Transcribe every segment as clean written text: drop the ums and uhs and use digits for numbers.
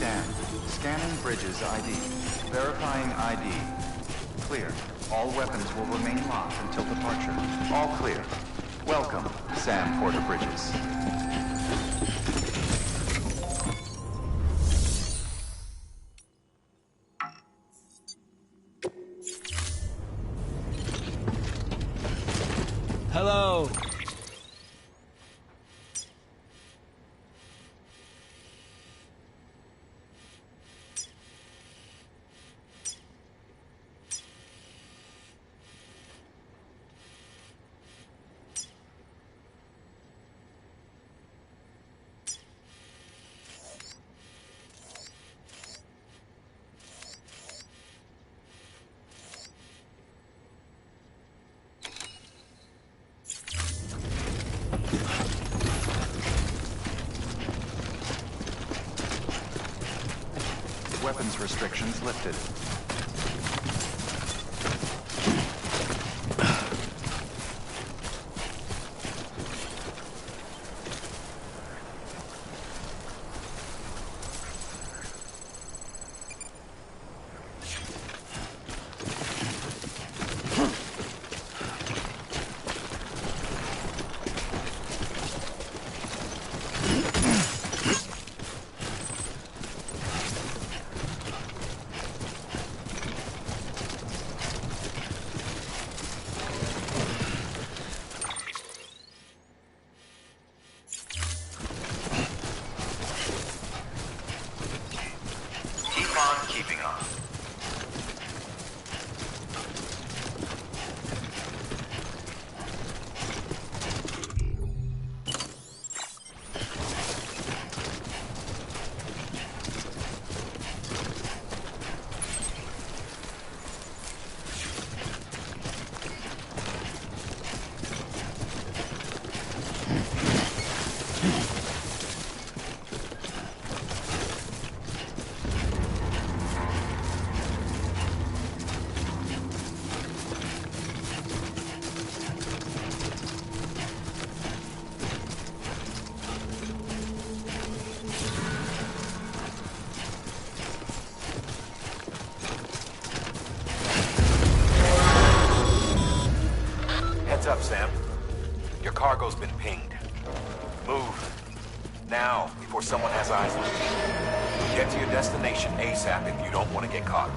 scan. Scanning Bridges ID. Verifying ID. Clear. All weapons will remain locked until departure. All clear. Welcome, Sam Porter Bridges. Hello. Weapons restrictions lifted. Keeping on. Heads up, Sam. Your cargo's been pinged. Move. Now, before someone has eyes on you. Get to your destination ASAP if you don't want to get caught.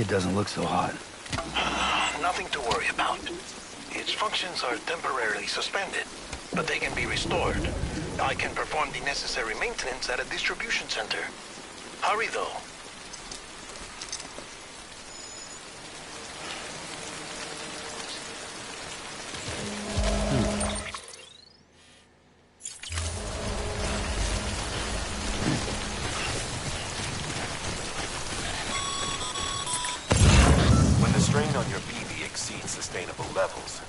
doesn't look so hot. Nothing to worry about. Its functions are temporarily suspended, but they can be restored. I can perform the necessary maintenance at a distribution center. Hurry, though. When the strain on your BB exceeds sustainable levels,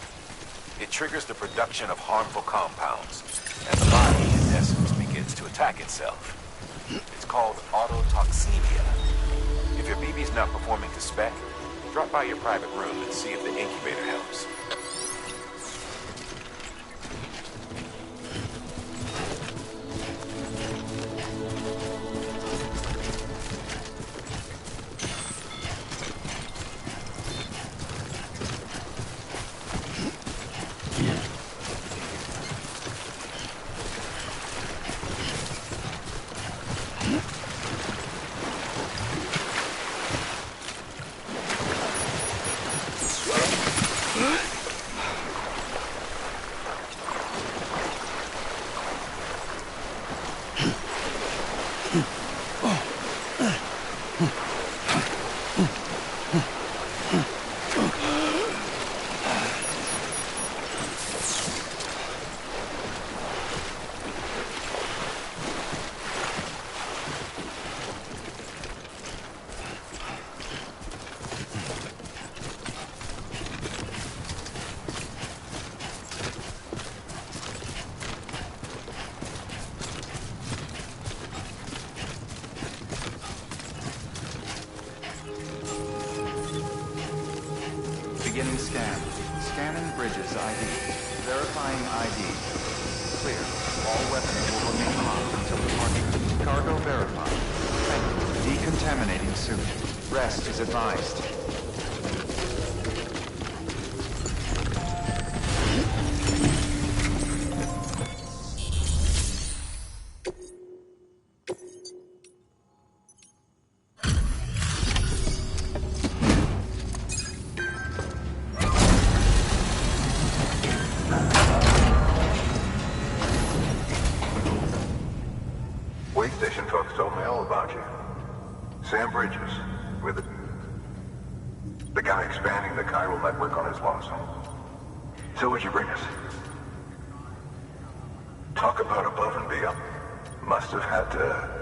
it triggers the production of harmful compounds, and the body, in essence, begins to attack itself. It's called autotoxemia. If your BB's not performing to spec, drop by your private room and see if the incubator helps. Beginning scan. Scanning bridges ID. Verifying ID. Clear. All weapons will remain locked until departure. Cargo verified. Thank you. Decontaminating suit. Rest is advised. Way station folks told me all about you. Sam Bridges, with the guy expanding the chiral network on his lonesome. So what'd you bring us? Talk about above and beyond. Must have had to...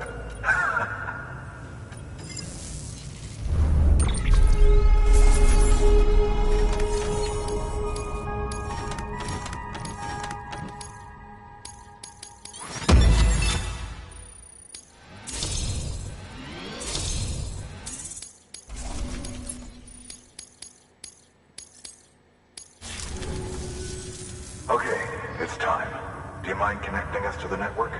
Okay, it's time. Do you mind connecting us to the network?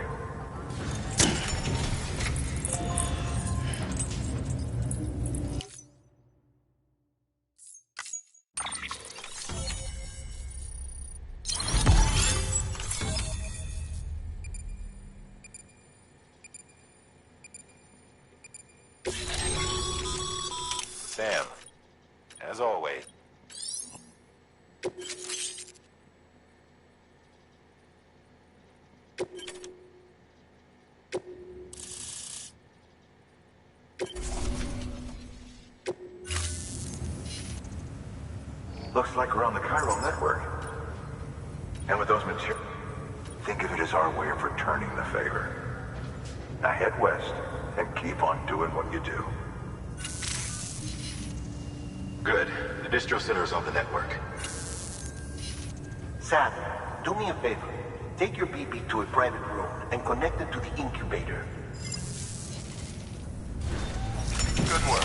Sam, as always. Looks like we're on the chiral network. And with those materials, think of it as our way of returning the favor. Now head west and keep on doing what you do. Good. The distro center is on the network. Sam, do me a favor. Take your BB to a private room and connect it to the incubator. Good work.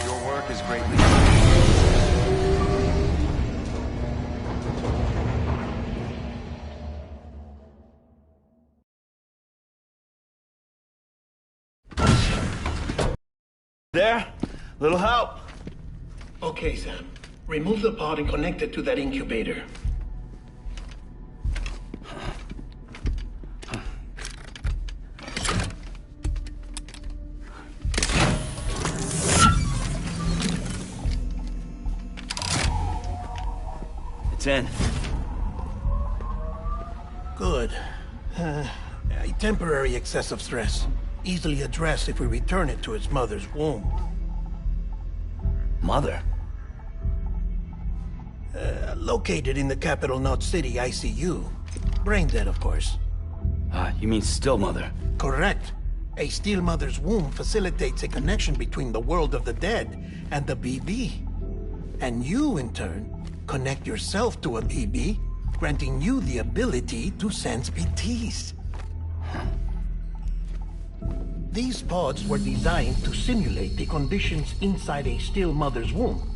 Your work is greatly there? Little help? Okay, Sam. Remove the pod and connect it to that incubator. It's in. Good. A temporary excessive stress. Easily addressed if we return it to its mother's womb. Mother? Located in the Capital Knot City ICU. Brain dead, of course. You mean still mother? Correct. A steel mother's womb facilitates a connection between the world of the dead and the BB. And you, in turn, connect yourself to a BB, granting you the ability to sense BTs. These pods were designed to simulate the conditions inside a still mother's womb.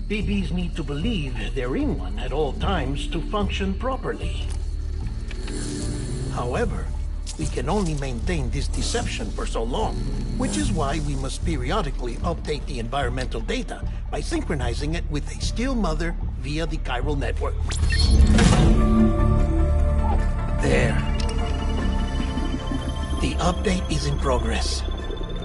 BBs need to believe they're in one at all times to function properly. However, we can only maintain this deception for so long, which is why we must periodically update the environmental data by synchronizing it with a still mother via the chiral network. There. The update is in progress.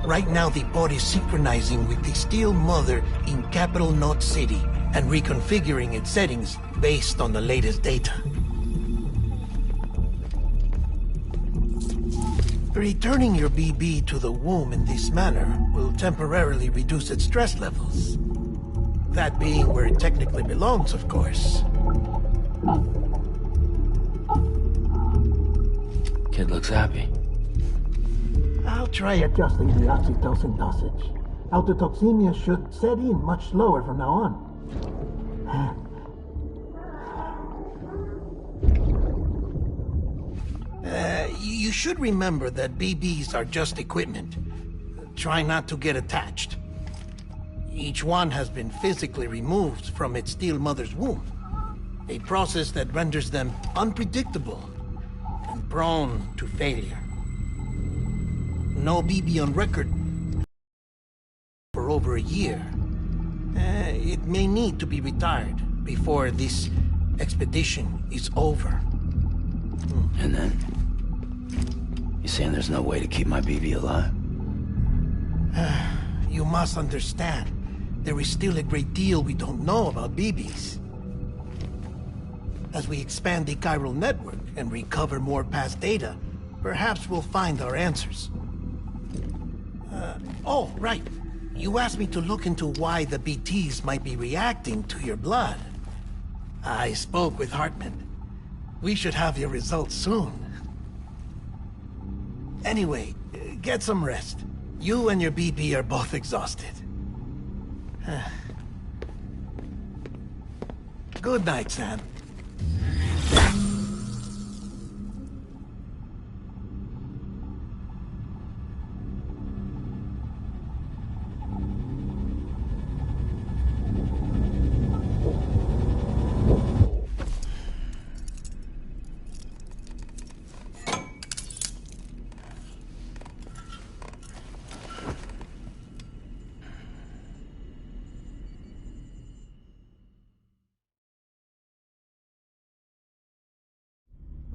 Right now, the pod is synchronizing with the steel mother in Capital Knot City and reconfiguring its settings based on the latest data. Returning your BB to the womb in this manner will temporarily reduce its stress levels. That being where it technically belongs, of course. Kid looks happy. I'll try adjusting the oxytocin dosage. Autotoxemia should set in much slower from now on. You should remember that BBs are just equipment. Try not to get attached. Each one has been physically removed from its steel mother's womb. A process that renders them unpredictable and prone to failure. No BB on record for over a year. It may need to be retired before this expedition is over. And then? You saying there's no way to keep my BB alive? You must understand, there is still a great deal we don't know about BBs. As we expand the chiral network and recover more past data, perhaps we'll find our answers. Oh, right. You asked me to look into why the BTs might be reacting to your blood. I spoke with Hartman. We should have your results soon. Anyway, get some rest. You and your BB are both exhausted. Good night, Sam.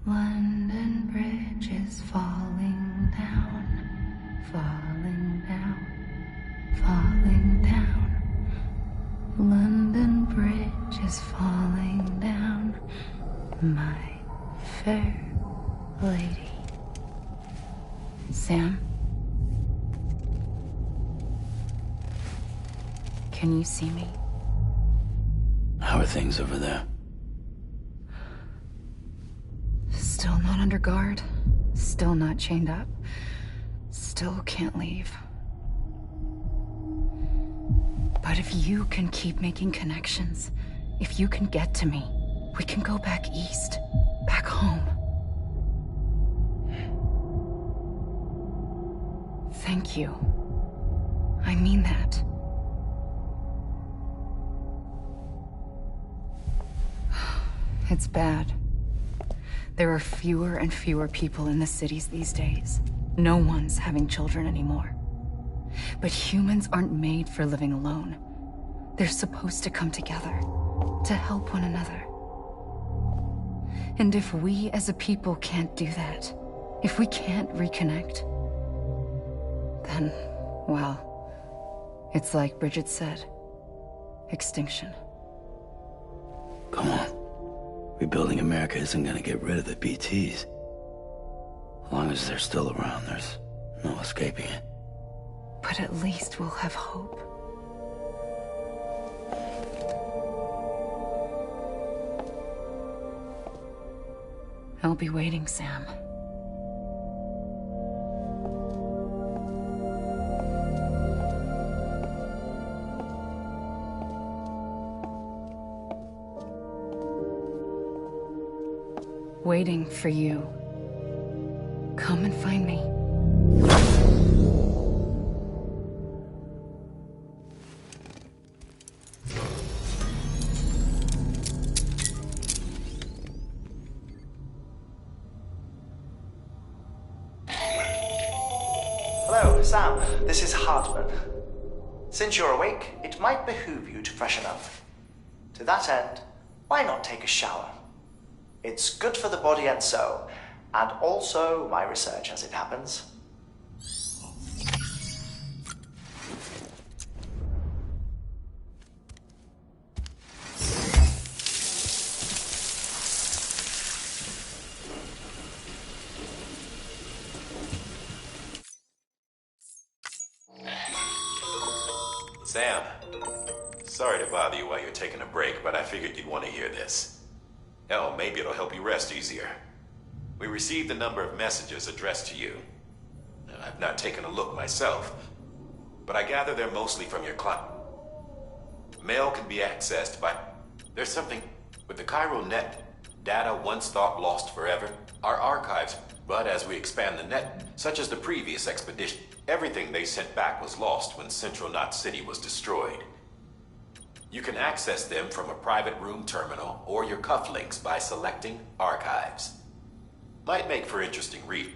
London Bridge is falling down, falling down, falling down. London Bridge is falling down, my fair lady. Sam? Can you see me? How are things over there? Still not under guard, still not chained up, still can't leave. But if you can keep making connections, if you can get to me, we can go back east, back home. Thank you. I mean that. It's bad. There are fewer and fewer people in the cities these days. No one's having children anymore. But humans aren't made for living alone. They're supposed to come together, to help one another. And if we as a people can't do that, if we can't reconnect, then, well, it's like Bridget said, extinction. Come on. Rebuilding America isn't gonna get rid of the BTs. As long as they're still around, there's no escaping it. But at least we'll have hope. I'll be waiting, Sam. Waiting for you. Come and find me. Hello, Sam. This is Hartman. Since you're awake, it might behoove you to freshen up. To that end, why not take a shower? It's good for the body and soul, and also my research as it happens. Sam, sorry to bother you while you're taking a break, but I figured you'd want to hear this. Hell, maybe it'll help you rest easier. We received a number of messages addressed to you. I've not taken a look myself, but I gather they're mostly from your client. Mail can be accessed by... There's something with the Cairo net. Data once thought lost forever. Our archives, but as we expand the net, such as the previous expedition, everything they sent back was lost when Central Knot City was destroyed. You can access them from a private room terminal or your cufflinks by selecting Archives. Might make for interesting reading.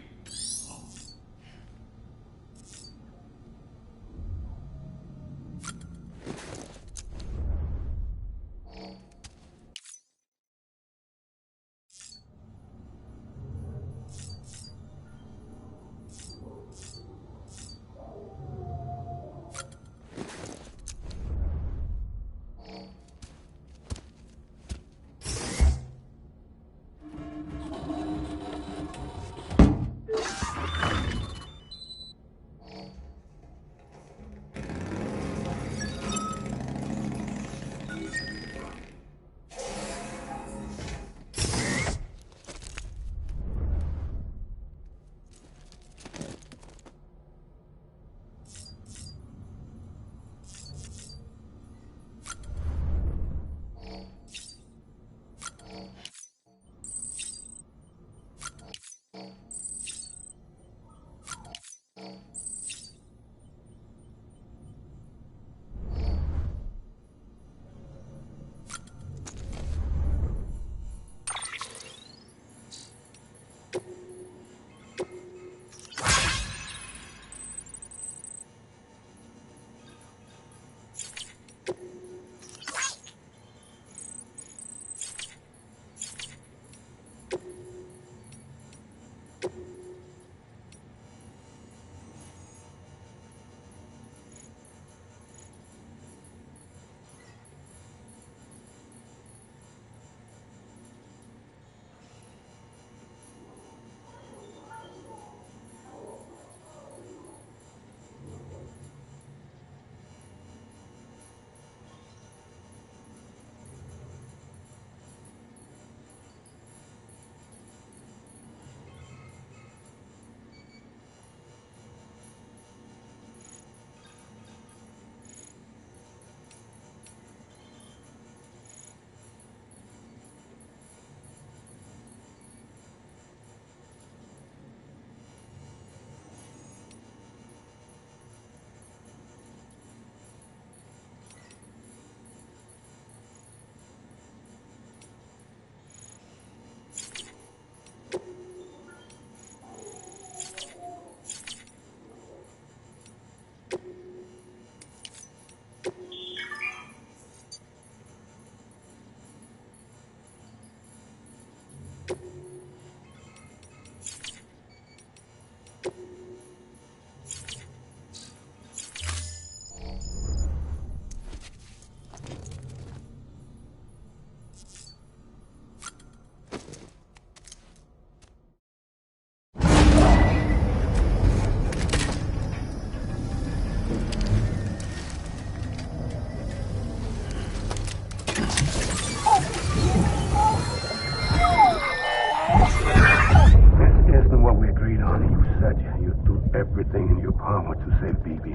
BB.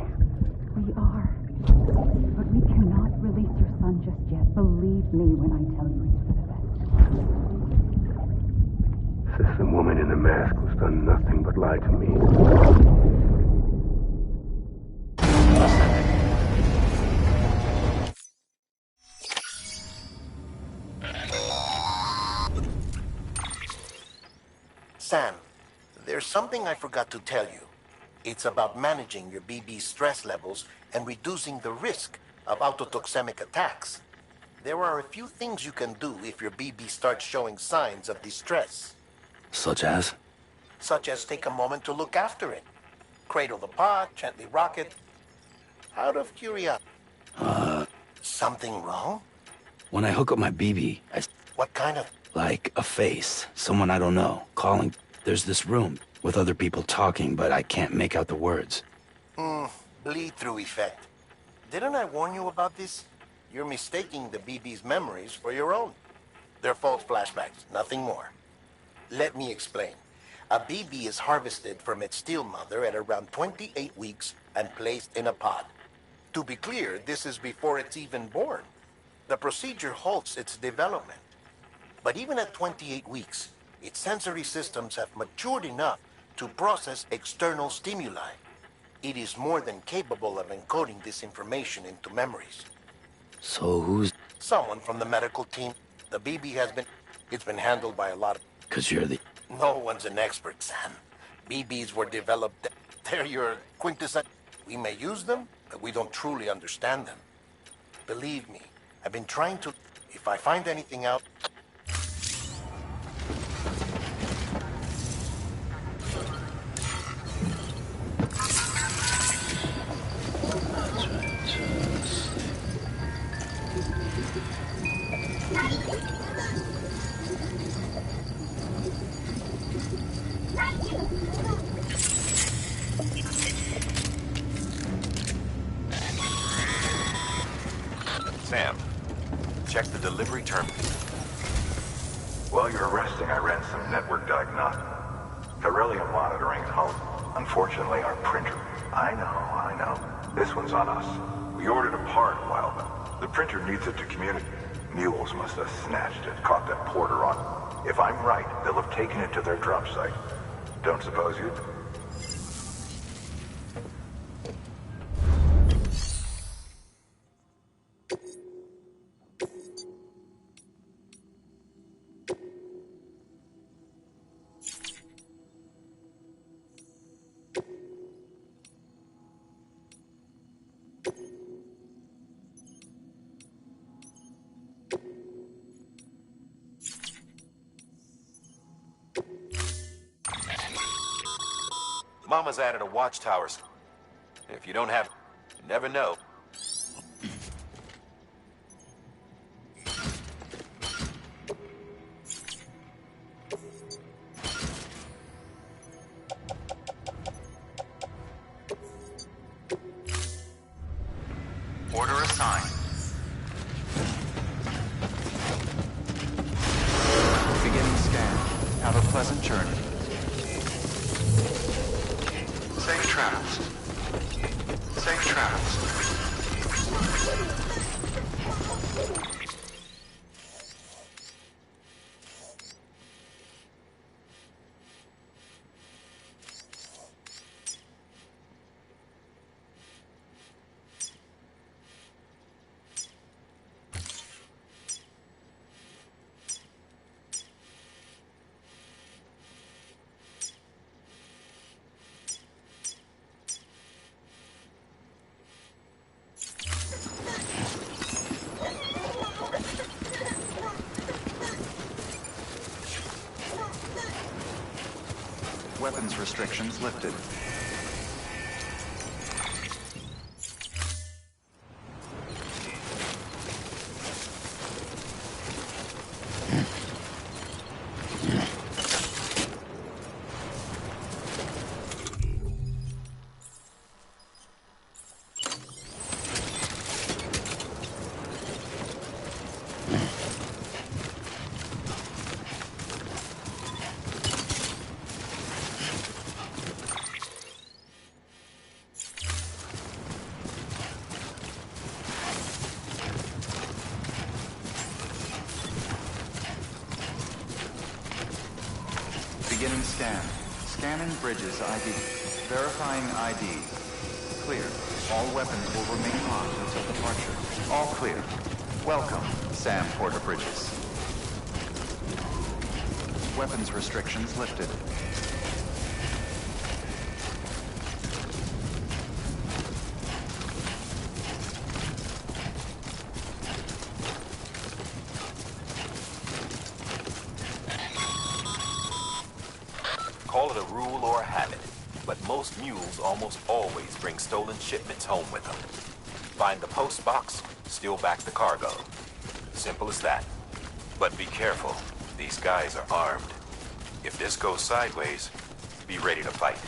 We are. But we cannot release your son just yet. Believe me when I tell you it's for the best. Says the woman in the mask who's done nothing but lie to me. Sam, there's something I forgot to tell you. It's about managing your BB stress levels and reducing the risk of autotoxemic attacks. There are a few things you can do if your BB starts showing signs of distress. Such as? Such as take a moment to look after it. Cradle the pod, gently rock it. Out of curiosity. Something wrong? When I hook up my BB, What kind of... like a face, someone I don't know, calling. There's this room with other people talking, but I can't make out the words. Bleed-through effect. Didn't I warn you about this? You're mistaking the BB's memories for your own. They're false flashbacks, nothing more. Let me explain. A BB is harvested from its steel mother at around 28 weeks and placed in a pod. To be clear, this is before it's even born. The procedure halts its development. But even at 28 weeks, its sensory systems have matured enough to process external stimuli. It is more than capable of encoding this information into memories. So who's... Someone from the medical team. The BB has been... It's been handled by a lot of... 'Cause you're the... No one's an expert, Sam. BBs were developed... They're your quintessential... We may use them, but we don't truly understand them. Believe me, I've been trying to... If I find anything out... Sam, check the delivery terminal. While you're resting, I ran some network diagnostics. Beryllium monitoring at home. Unfortunately, our printer... I know. This one's on us. We ordered a part a while back. The printer needs it to communicate. Mules must have snatched it, caught that porter on. If I'm right, they'll have taken it to their drop site. Don't suppose you'd... Mama's added a watchtower. If you don't have... You never know. Order assigned. Beginning scan. Have a pleasant journey. Safe travels. Safe travels. Weapons restrictions lifted. being scanned. Scanning Bridges ID. Verifying ID. Clear. All weapons will remain hot until departure. All clear. Welcome, Sam Porter Bridges. Weapons restrictions lifted. Call it a rule or a habit, but most mules almost always bring stolen shipments home with them. Find the post box, steal back the cargo. Simple as that. But be careful. These guys are armed. If this goes sideways, be ready to fight.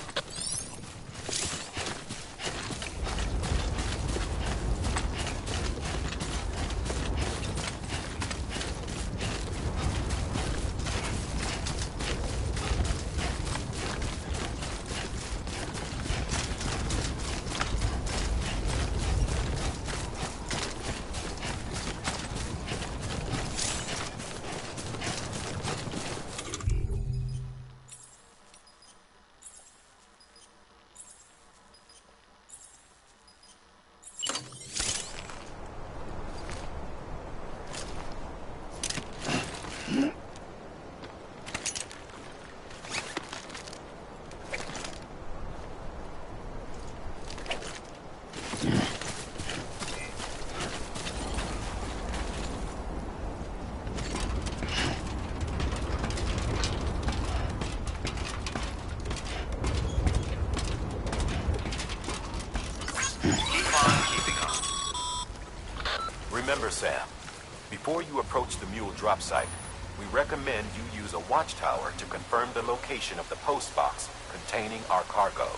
Remember, Sam, before you approach the mule drop site, we recommend you use a watchtower to confirm the location of the post box containing our cargo.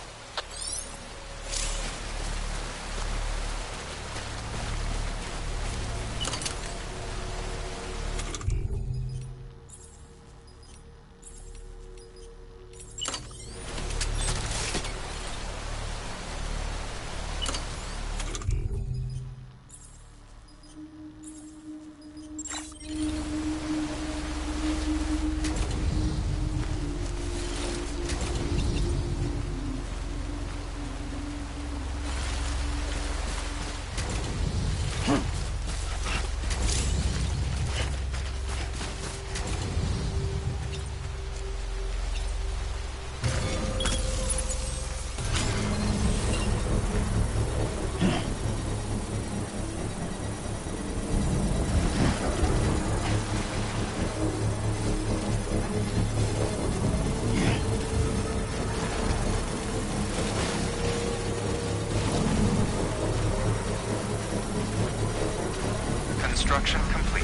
Construction complete.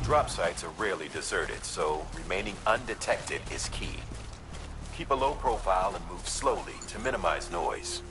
Drop sites are rarely deserted, so remaining undetected is key. Keep a low profile and move slowly to minimize noise.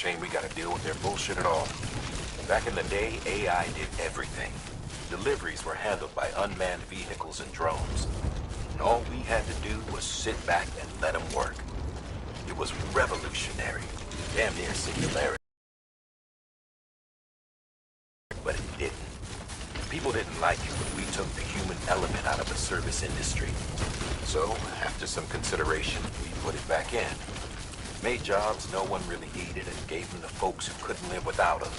Shame we gotta deal with their bullshit at all. Back in the day, AI did everything. Deliveries were handled by unmanned vehicles and drones. And all we had to do was sit back and let them work. It was revolutionary. Damn near singularity. But it didn't. People didn't like it when we took the human element out of the service industry. So, after some consideration, we put it back in. Made jobs no one really needed and gave them to folks who couldn't live without them.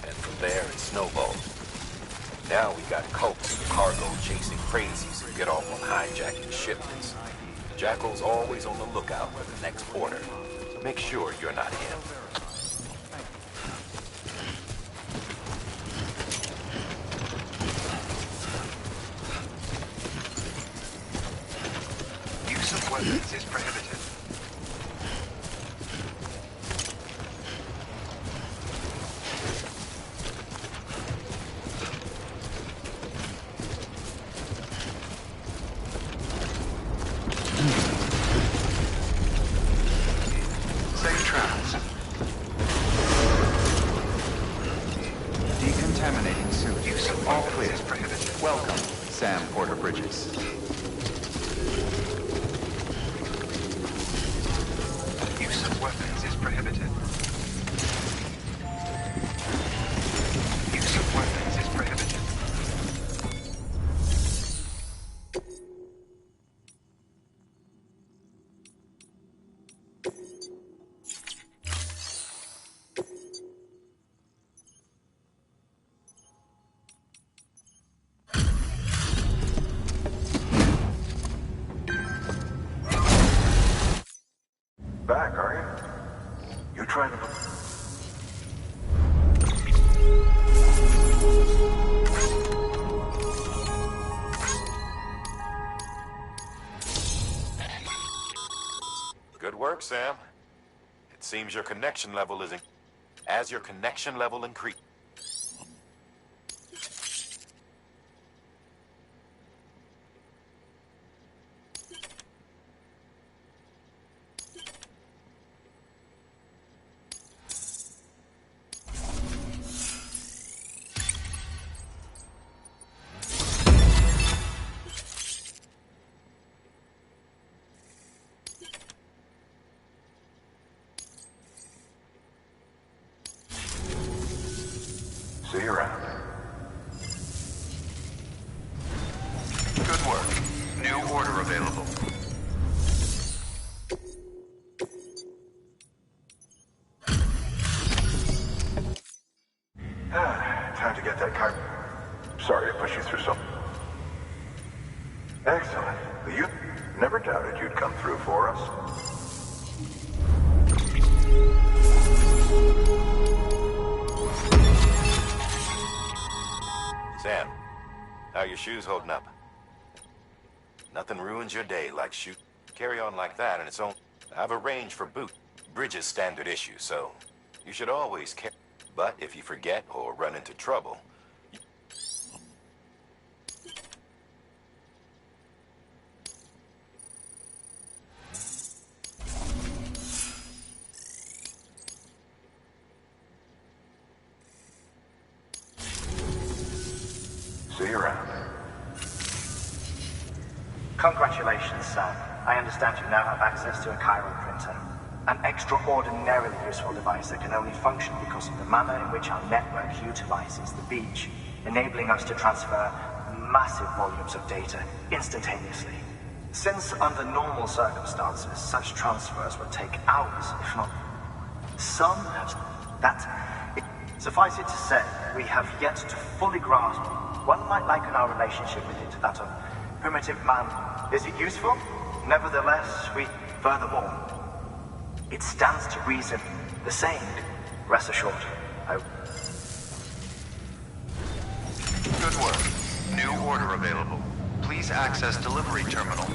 And from there, it snowballed. Now we got cults and cargo chasing crazies who get off on hijacking shipments. Jackal's always on the lookout for the next order. Make sure you're not him. Use of weapons is prohibited. Safe travels. Decontaminating suit. Use of All weapons clear. is prohibited. Welcome, Sam Porter Bridges. Use of weapons is prohibited. Use of weapons is prohibited. Back, are you? You trying to... Good work, Sam. It seems your connection level is as your connection level increases. See you around. Good work. New order available. Time to get that car. Sorry to push you through some... Excellent. You never doubted you'd come through for us. Sam, how are your shoes holding up? Nothing ruins your day like shoot. Carry on like that and it's on. I've arranged for boot. Bridges standard issue, so you should always carry. But if you forget or run into trouble, See you around. Congratulations, Sam. I understand you now have access to a chiral printer. An extraordinarily useful device that can only function because of the manner in which our network utilizes the beach, enabling us to transfer massive volumes of data instantaneously. Since under normal circumstances, such transfers would take hours, if not some have that. Suffice it to say, we have yet to fully grasp. One might liken our relationship with it to that of primitive man. Is it useful? Nevertheless, furthermore, it stands to reason the same. Rest assured. Good work. New order available. Please access delivery terminal